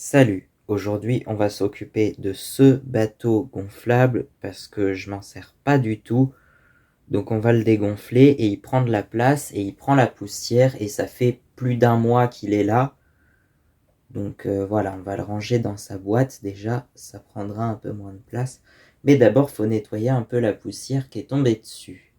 Salut, aujourd'hui on va s'occuper de ce bateau gonflable parce que je m'en sers pas du tout. Donc on va le dégonfler et il prend de la place et il prend la poussière et ça fait plus d'un mois qu'il est là. Donc voilà, on va le ranger dans sa boîte déjà, ça prendra un peu moins de place. Mais d'abord faut nettoyer un peu la poussière qui est tombée dessus.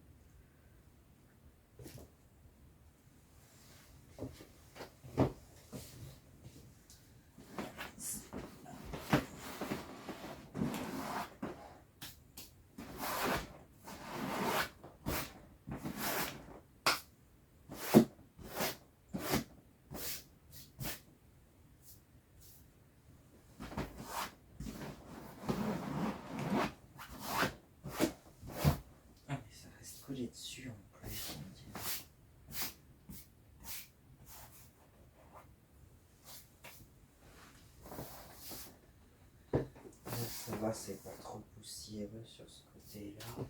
Ah mais ça reste collé dessus en plus. Ça va, c'est pas trop poussiéreux sur ce côté-là.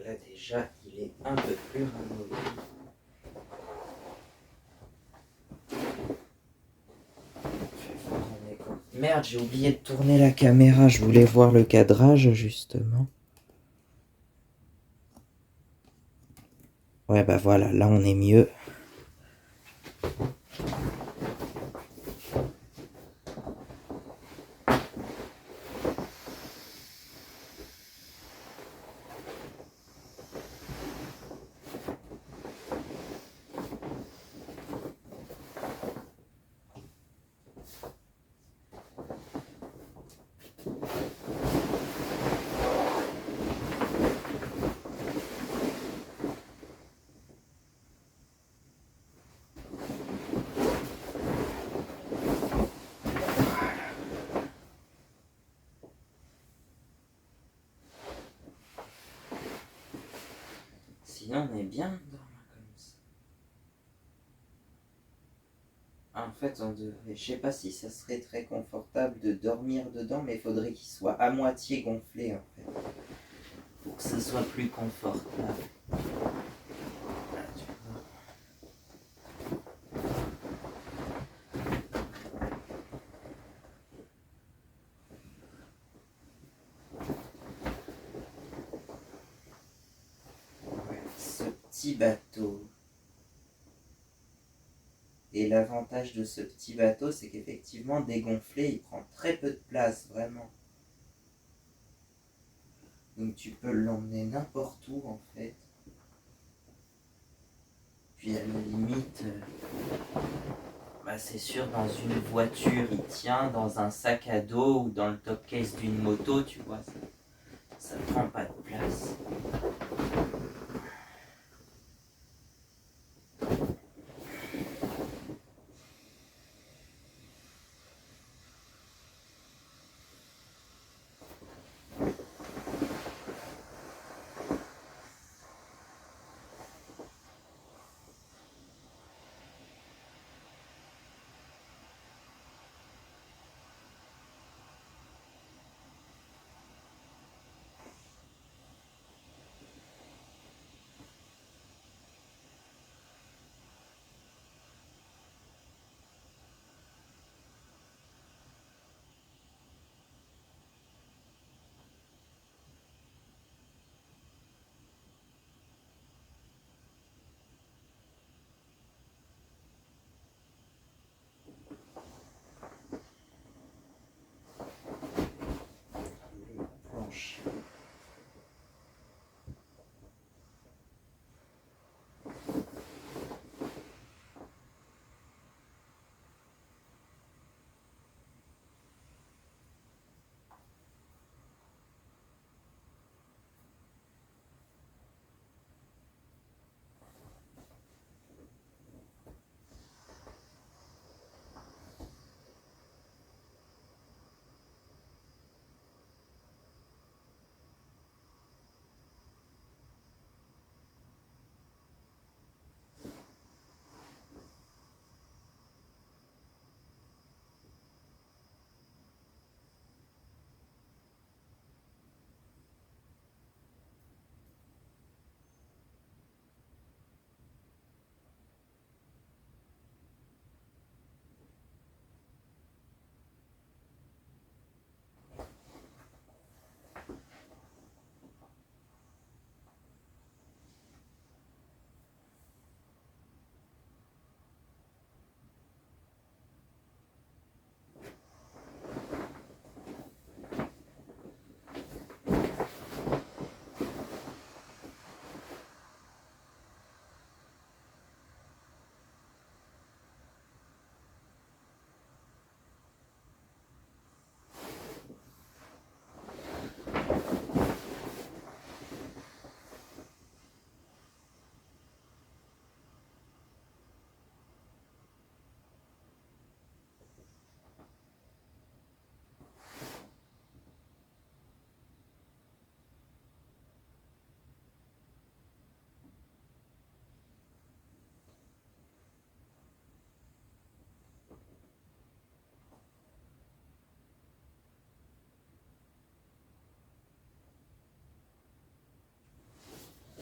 Là déjà il est un peu plus ramolli. Merde, j'ai oublié de tourner la caméra, je voulais voir le cadrage justement. Ouais bah voilà, là on est mieux. Sinon on est bien dans la fait, je sais pas si ça serait très confortable de dormir dedans, mais il faudrait qu'il soit à moitié gonflé, en fait, pour que ce soit plus confortable. Là, tu vois. Ouais, ce petit bateau. Et l'avantage de ce petit bateau, c'est qu'effectivement, dégonflé, il prend très peu de place, vraiment. Donc tu peux l'emmener n'importe où, en fait. Puis à la limite, bah, c'est sûr, dans une voiture, il tient, dans un sac à dos ou dans le top case d'une moto, tu vois, ça prend pas de place. Les planches.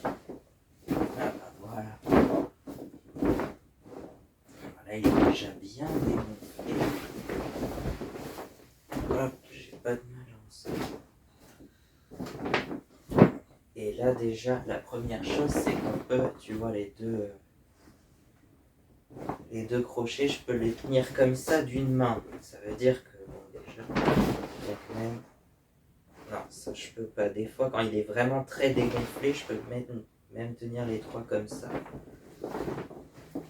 Ah bah voilà. Voilà, il est déjà bien dégonflé. Hop, j'ai pas de malance. Et là déjà, la première chose, c'est qu'on peut, tu vois, les deux crochets, je peux les tenir comme ça d'une main. Ça veut dire que, bon, déjà, donc non, ça je peux pas. Des fois, quand il est vraiment très dégonflé, je peux même tenir les trois comme ça.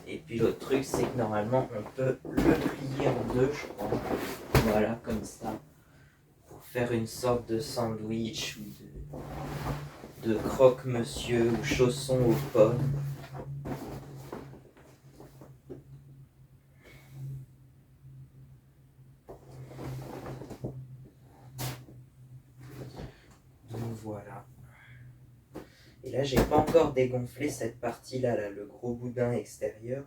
Et puis l'autre truc, c'est que normalement, on peut le plier en deux, je crois. Voilà, comme ça. Pour faire une sorte de sandwich ou de croque-monsieur ou chausson aux pommes. Donc voilà. Et là, j'ai pas encore dégonflé cette partie-là, là, le gros boudin extérieur.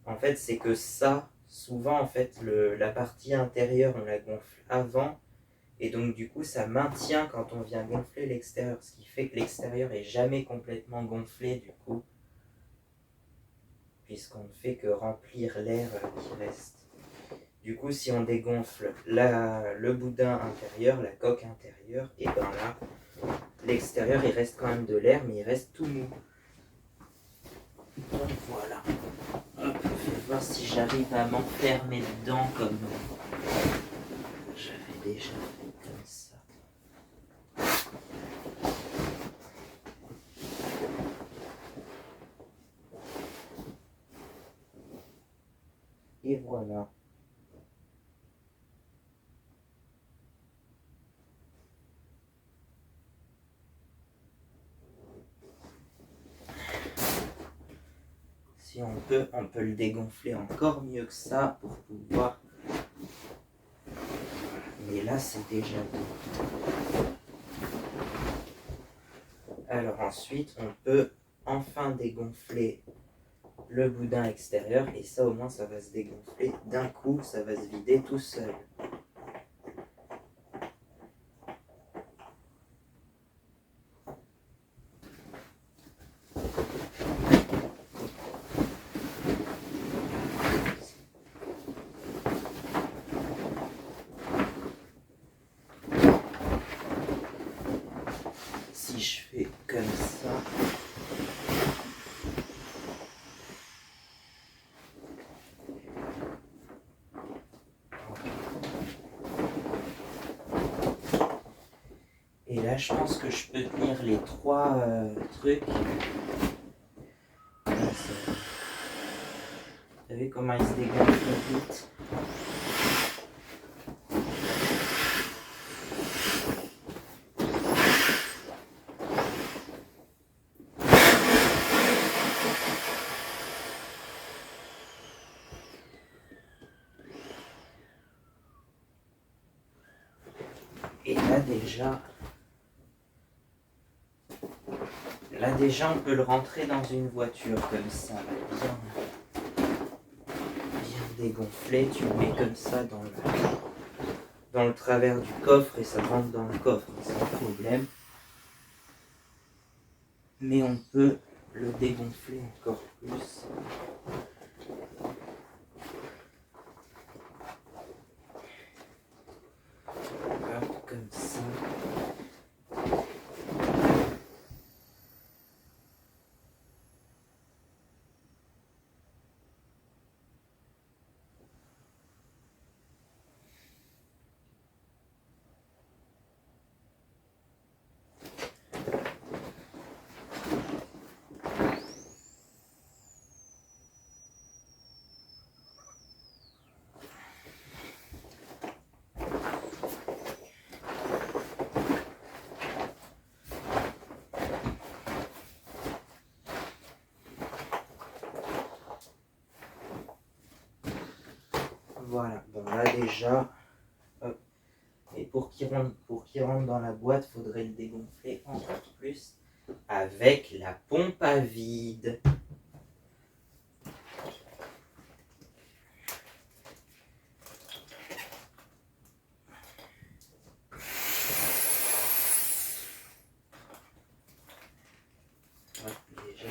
En fait, c'est que ça, souvent en fait la partie intérieure on la gonfle avant et donc du coup ça maintient quand on vient gonfler l'extérieur, ce qui fait que l'extérieur est jamais complètement gonflé du coup, puisqu'on ne fait que remplir l'air qui reste. Du coup si on dégonfle le boudin intérieur, la coque intérieure, et ben là l'extérieur il reste quand même de l'air mais il reste tout mou. Donc voilà. Hop, je vais voir si j'arrive à m'enfermer dedans comme j'avais déjà fait comme ça. Et voilà. Si on peut le dégonfler encore mieux que ça pour pouvoir. Mais là, c'est déjà bon. Alors ensuite, on peut enfin dégonfler le boudin extérieur et ça au moins ça va se dégonfler d'un coup, ça va se vider tout seul. Si je fais comme ça, et là je pense que je peux tenir les trois trucs. Vous savez comment ils se dégonflent vite. Et là déjà on peut le rentrer dans une voiture comme ça, bien dégonflé, tu le mets comme ça dans le travers du coffre et ça rentre dans le coffre sans problème. Mais on peut le dégonfler encore plus. Hop, comme ça. Voilà, bon là déjà, hop. Et pour qu'il rentre dans la boîte, il faudrait le dégonfler encore plus avec la pompe à vide. Hop, déjà.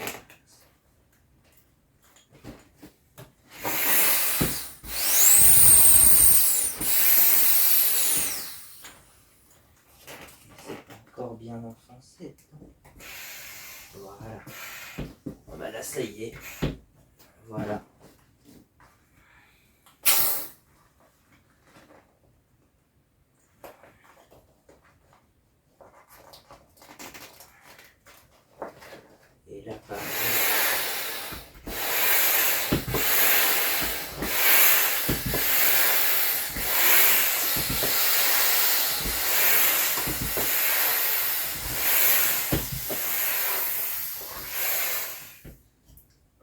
Encore bien enfoncé. Voilà. Bon bah là ça y est. Voilà. Et là pareil.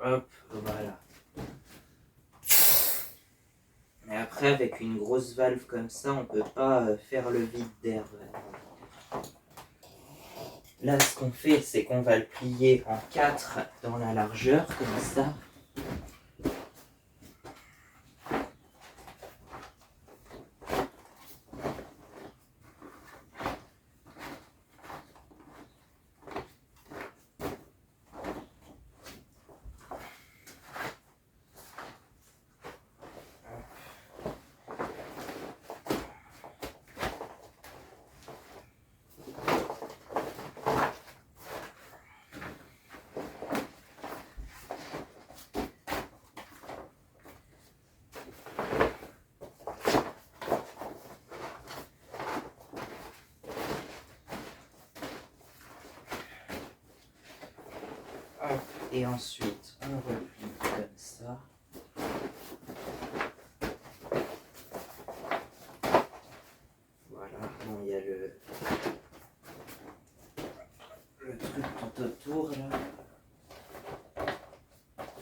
Hop, voilà. Et après, avec une grosse valve comme ça, on peut pas faire le vide d'air. Là, ce qu'on fait, c'est qu'on va le plier en 4 dans la largeur, comme ça. Et ensuite, on replie comme ça. Voilà, bon, il y a le truc tout autour là.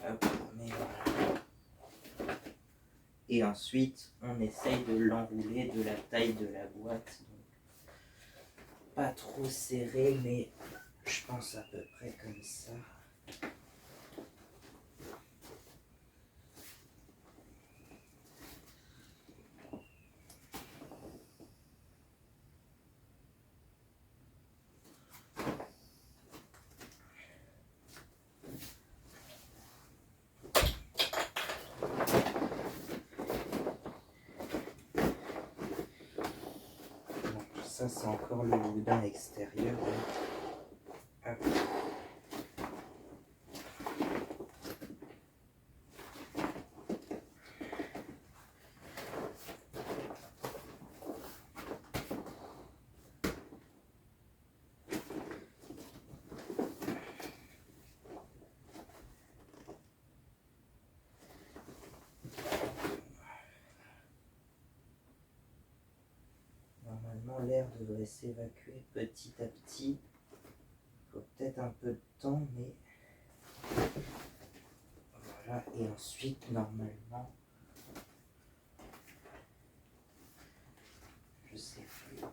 Hop, mais voilà. Et ensuite, on essaye de l'enrouler de la taille de la boîte. Donc, pas trop serré, mais je pense à peu près comme ça. Ça, c'est encore le boudin extérieur. Hop. Normalement, l'air devrait s'évacuer petit à petit. Il faut peut-être un peu de temps, mais voilà. Et ensuite, normalement, je sais plus, mais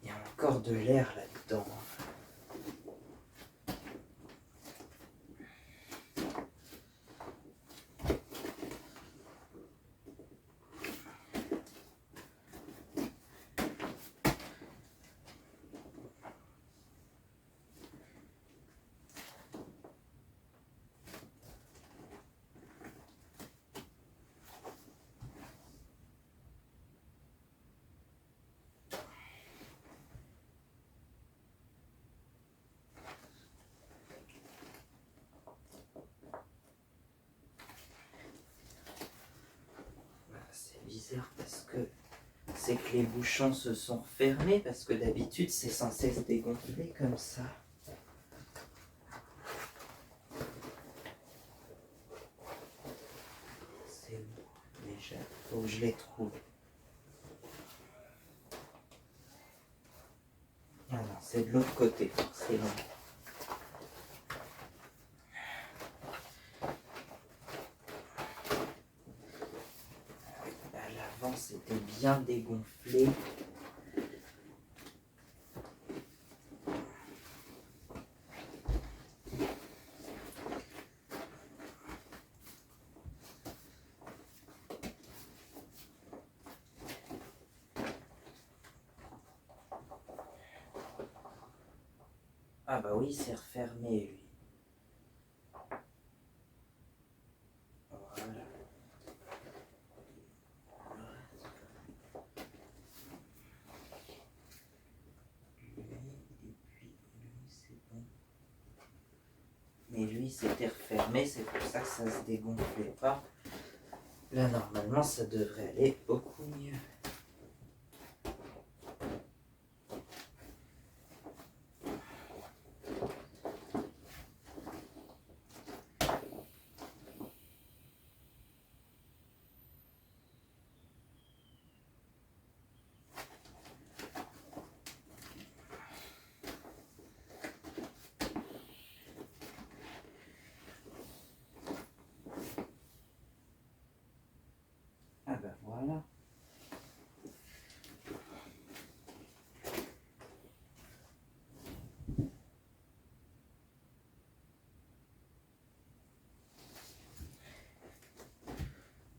il y a encore de l'air là-dedans. C'est bizarre parce que c'est que les bouchons se sont fermés parce que d'habitude c'est censé se dégonfler comme ça. C'est où déjà? Faut que je les trouve. Ah non, c'est de l'autre côté, forcément. À l'avant, c'était bien dégonflé. Ah bah oui, c'est refermé, lui. Voilà. Mais lui, c'était refermé, c'est pour ça que ça se dégonflait pas. Là, normalement, ça devrait aller beaucoup mieux. Ah ben voilà.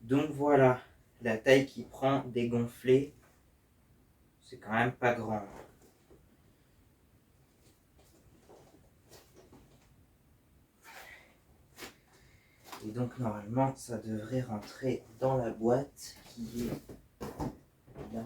Donc voilà, la taille qui prend dégonflée, c'est quand même pas grand. Et donc normalement, ça devrait rentrer dans la boîte qui est là.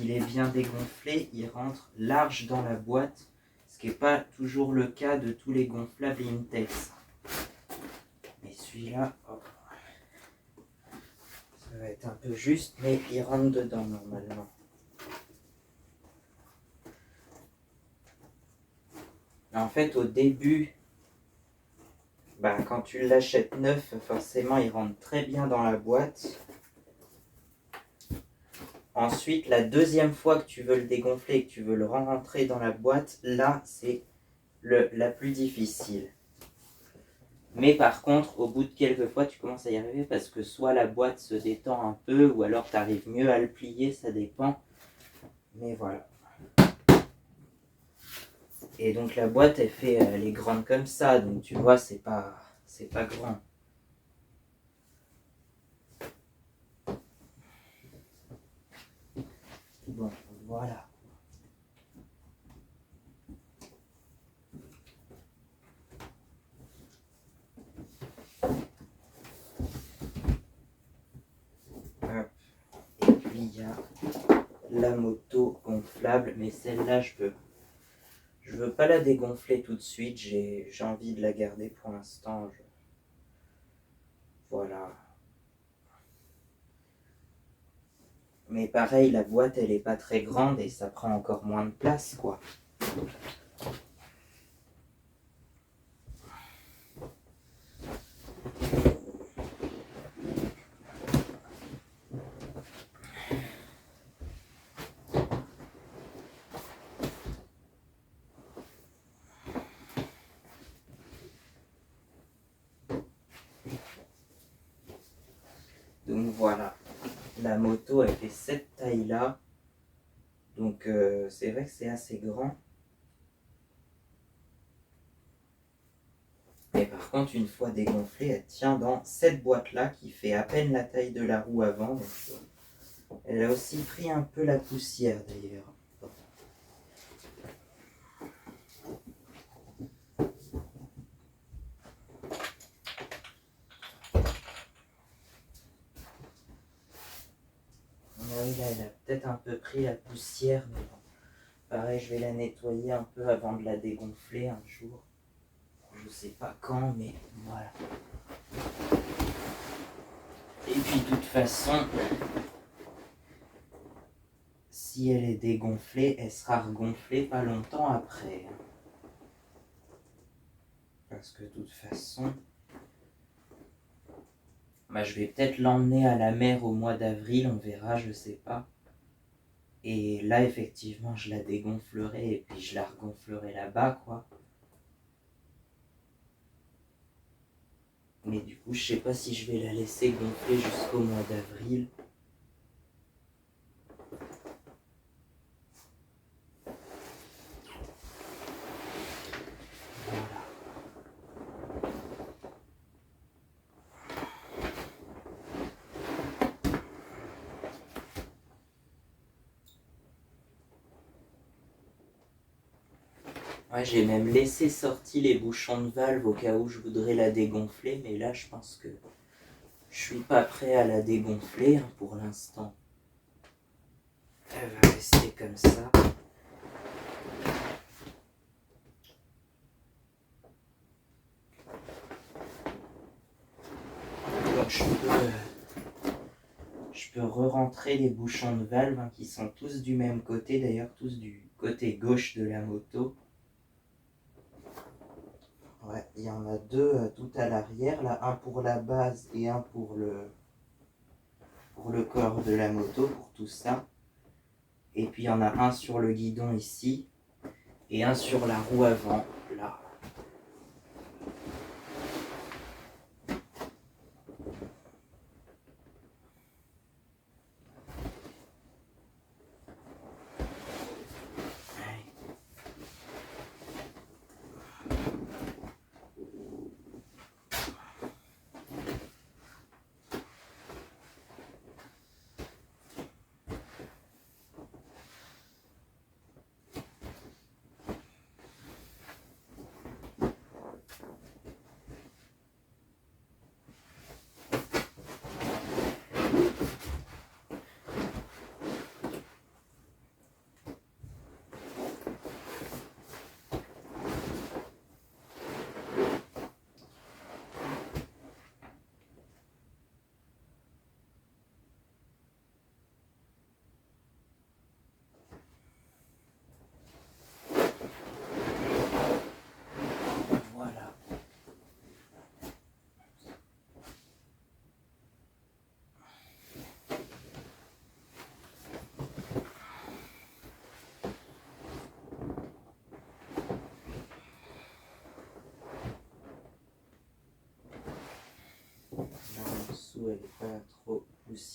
qu'il est bien dégonflé, il rentre large dans la boîte, ce qui n'est pas toujours le cas de tous les gonflables Intex. Mais celui-là, ça va être un peu juste, mais il rentre dedans normalement. En fait, au début, quand tu l'achètes neuf, forcément, il rentre très bien dans la boîte. Ensuite, la deuxième fois que tu veux le dégonfler et que tu veux le rentrer dans la boîte, là, c'est la plus difficile. Mais par contre, au bout de quelques fois, tu commences à y arriver parce que soit la boîte se détend un peu, ou alors tu arrives mieux à le plier, ça dépend. Mais voilà. Et donc la boîte, elle est grande comme ça, donc tu vois, c'est pas grand. Bon, voilà. Hop. Et puis il y a la moto gonflable, mais celle-là, je veux pas la dégonfler tout de suite, j'ai envie de la garder pour l'instant. Voilà. Mais pareil, la boîte, elle est pas très grande et ça prend encore moins de place, quoi. Donc voilà, la moto, elle fait cette taille-là. Donc c'est vrai que c'est assez grand. Mais par contre, une fois dégonflée, elle tient dans cette boîte-là qui fait à peine la taille de la roue avant. Donc, elle a aussi pris un peu la poussière d'ailleurs. Oui, là, elle a peut-être un peu pris la poussière, mais bon. Pareil, je vais la nettoyer un peu avant de la dégonfler un jour. Je sais pas quand, mais voilà. Et puis de toute façon, si elle est dégonflée, elle sera regonflée pas longtemps après. Parce que de toute façon, je vais peut-être l'emmener à la mer au mois d'avril, on verra, je sais pas. Et là, effectivement, je la dégonflerai et puis je la regonflerai là-bas, quoi. Mais du coup, je sais pas si je vais la laisser gonfler jusqu'au mois d'avril. Ouais, j'ai même laissé sortir les bouchons de valve au cas où je voudrais la dégonfler, mais là, je pense que je suis pas prêt à la dégonfler pour l'instant. Elle va rester comme ça. Donc je peux re-rentrer les bouchons de valve qui sont tous du même côté, d'ailleurs tous du côté gauche de la moto. Ouais, il y en a deux tout à l'arrière, là, un pour la base et un pour le corps de la moto, pour tout ça. Et puis il y en a un sur le guidon ici et un sur la roue avant, là.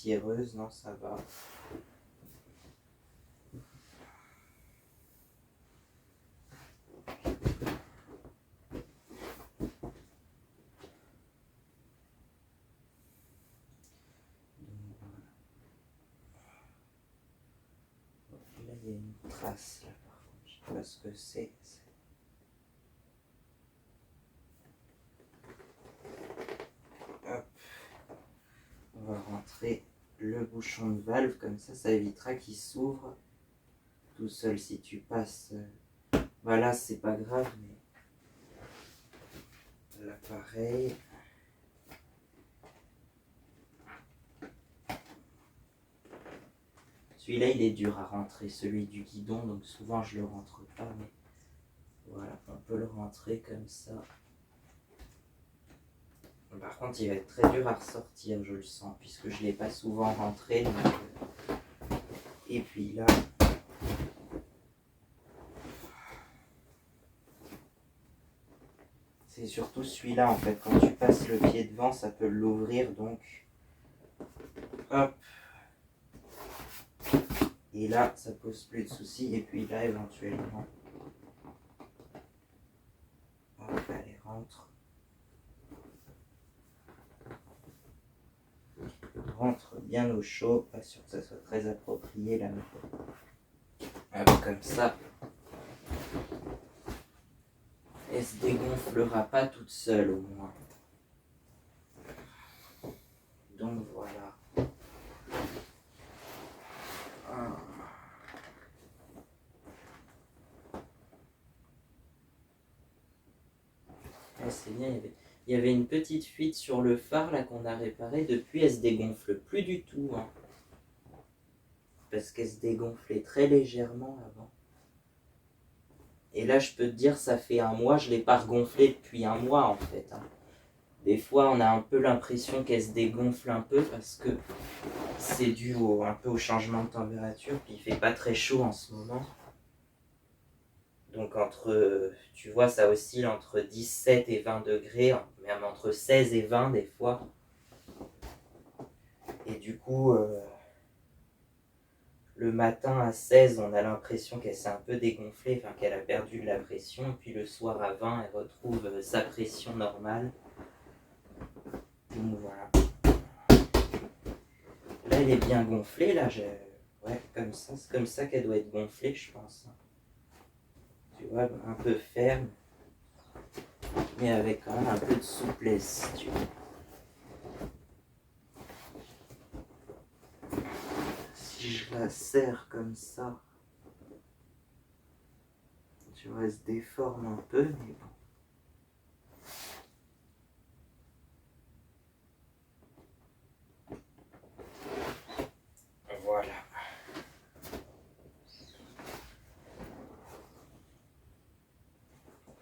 poussiéreuse, non, ça va. Là, il y a une trace, là, par contre. Je sais pas ce que c'est. Hop. On va rentrer le bouchon de valve, comme ça évitera qu'il s'ouvre tout seul si tu passes. Voilà, c'est pas grave, mais là, pareil. Celui-là, il est dur à rentrer, celui du guidon, donc souvent je le rentre pas, mais voilà, on peut le rentrer comme ça. Par contre, il va être très dur à ressortir, je le sens, puisque je ne l'ai pas souvent rentré. Donc, et puis là, c'est surtout celui-là, en fait. Quand tu passes le pied devant, ça peut l'ouvrir, donc hop. Et là, ça pose plus de soucis. Et puis là, éventuellement, hop, allez, rentre. Rentre bien au chaud, pas sûr que ça soit très approprié là. Hop, comme ça. Elle se dégonflera pas toute seule au moins. Donc voilà. Ah, c'est bien, il y avait une petite fuite sur le phare là qu'on a réparé. Depuis, elle se dégonfle plus du tout. Hein. Parce qu'elle se dégonflait très légèrement avant. Et là, je peux te dire, ça fait un mois, je ne l'ai pas regonflée depuis un mois en fait. Hein. Des fois, on a un peu l'impression qu'elle se dégonfle un peu parce que c'est dû un peu au changement de température. Puis il fait pas très chaud en ce moment. Donc tu vois, ça oscille entre 17 et 20 degrés, même entre 16 et 20 des fois. Et du coup, le matin à 16, on a l'impression qu'elle s'est un peu dégonflée, enfin qu'elle a perdu de la pression. Puis le soir à 20, elle retrouve sa pression normale. Donc voilà. Là, elle est bien gonflée, là. Ouais, comme ça. C'est comme ça qu'elle doit être gonflée, je pense. Tu vois, un peu ferme. Mais avec quand même un peu de souplesse, tu vois. Si je la serre comme ça, tu vois, elle se déforme un peu, mais bon. Voilà.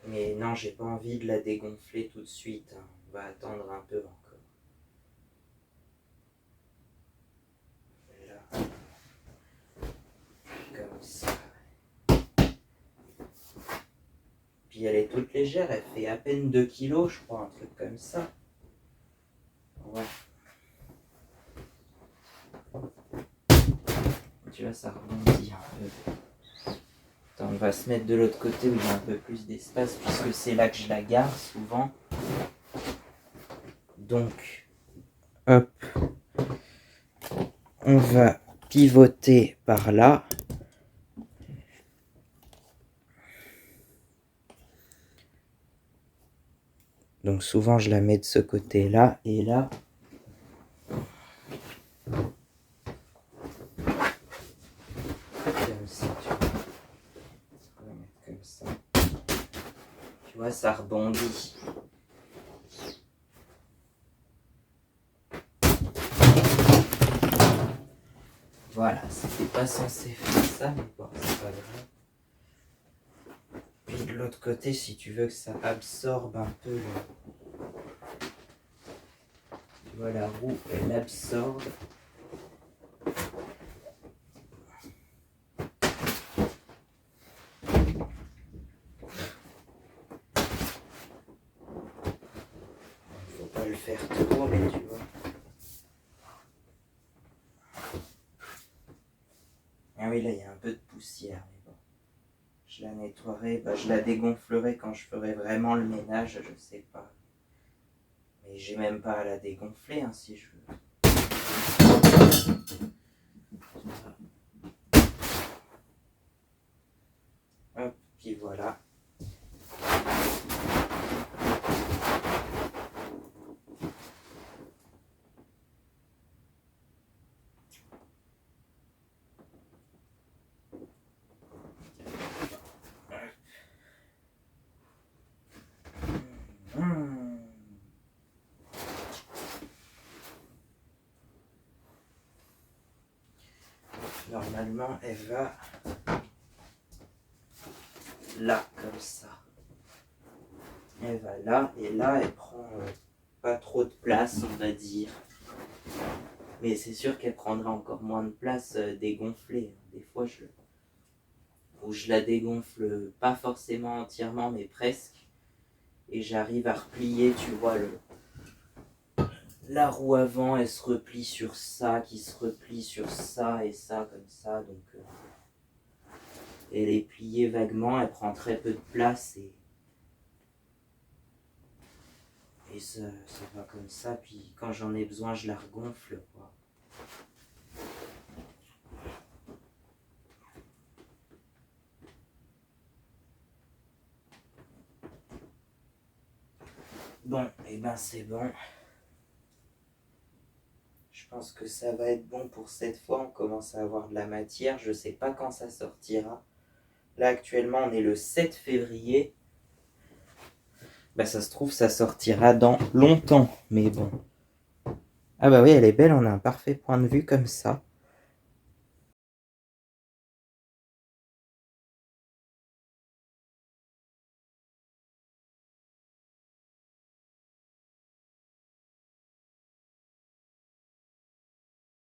Mais non, j'ai pas envie de la dégonfler tout de suite. Hein. On va attendre un peu encore. Et là, comme ça. Puis elle est toute légère, elle fait à peine 2 kilos, je crois, un truc comme ça. Ouais. Tu vois, ça rebondit un peu. Attends, on va se mettre de l'autre côté où il y a un peu plus d'espace, puisque c'est là que je la garde souvent. Donc, hop. On va pivoter par là. Donc souvent je la mets de ce côté-là et là. Comme ça, tu vois. On va mettre comme ça. Tu vois, ça rebondit. Voilà, c'était pas censé faire ça, mais bon, c'est pas grave. Puis de l'autre côté, si tu veux que ça absorbe un peu tu vois, la roue, elle absorbe. Faut pas le faire trop, mais tu vois. poussière. Mais bon, je la nettoierai, je la dégonflerai quand je ferai vraiment le ménage, je sais pas. Mais j'ai même pas à la dégonfler hein, si je veux. Hop, puis voilà. Normalement, elle va là, comme ça. Elle va là, et là, elle prend pas trop de place, on va dire. Mais c'est sûr qu'elle prendra encore moins de place dégonflée. Des fois, je la dégonfle pas forcément entièrement, mais presque. Et j'arrive à replier, tu vois, la roue avant, elle se replie sur ça, qui se replie sur ça, et ça, comme ça. Donc, elle est pliée vaguement, elle prend très peu de place, et ça va comme ça. Puis quand j'en ai besoin, je la regonfle, quoi. Bon, et ben c'est bon. Je pense que ça va être bon pour cette fois. On commence à avoir de la matière. Je sais pas quand ça sortira. Là, actuellement, on est le 7 février. Ça se trouve, ça sortira dans longtemps. Mais bon. Ah bah oui, elle est belle. On a un parfait point de vue comme ça.